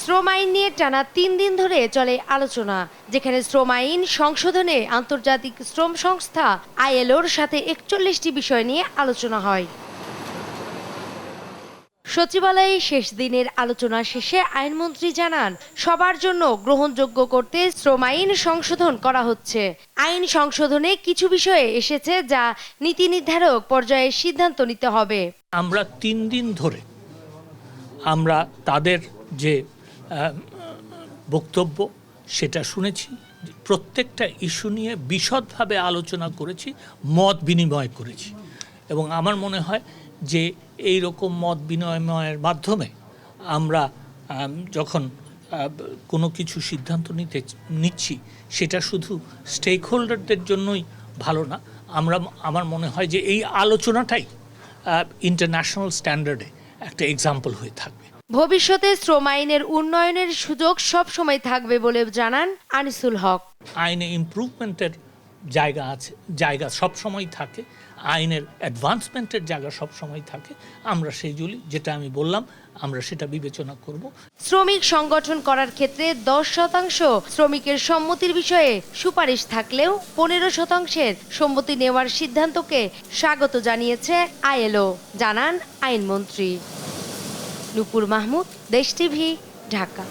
শ্রম আইন নিয়ে টানা 3 দিন ধরে চলে আলোচনা, যেখানে শ্রম আইন সংশোধনে আন্তর্জাতিক শ্রম সংস্থা আইএলওর সাথে 41টি বিষয় নিয়ে আলোচনা হয়। সচিবালয়ে শেষ দিনের আলোচনা শেষে আইনমন্ত্রী জানান, সবার জন্য গ্রহণযোগ্য করতে শ্রম আইন সংশোধন করা হচ্ছে। আইন সংশোধনে কিছু বিষয়ে এসেছে যা নীতি নির্ধারক পর্যায়ে সিদ্ধান্ত নিতে হবে। আমরা 3 দিন ধরে আমরা তাদের যে বক্তব্য সেটা শুনেছি, প্রত্যেকটা ইস্যু নিয়ে বিশদভাবে আলোচনা করেছি, মত বিনিময় করেছি এবং আমার মনে হয় যে এই রকম মত বিনিময়ের মাধ্যমে আমরা যখন কোনো কিছু সিদ্ধান্ত নিচ্ছি সেটা শুধু স্টেক হোল্ডারদের জন্যই ভালো না, আমার মনে হয় যে এই আলোচনাটাই ইন্টারন্যাশনাল স্ট্যান্ডার্ডে একটা এক্সাম্পল হয়ে থাকবে। ভবিষ্যতে শ্রম আইনের উন্নয়নের সুযোগ সব সময় থাকবে বলে জানান আনিসুল হক। আইনে ইমপ্রুভমেন্টের জায়গা সবসময় থাকে, আইনের অ্যাডভান্সমেন্টের জায়গা সবসময় থাকে। আমরা সেই যেটা আমি বললাম আমরা সেটা বিবেচনা করব। শ্রমিক সংগঠন করার ক্ষেত্রে 10% শ্রমিকের সম্মতির বিষয়ে সুপারিশ থাকলেও 15%-এর সম্মতি নেওয়ার সিদ্ধান্তকে স্বাগত জানিয়েছে আইএলও, জানান আইনমন্ত্রী। নূপুর মাহমুদ, দেশ টিভি, ঢাকা।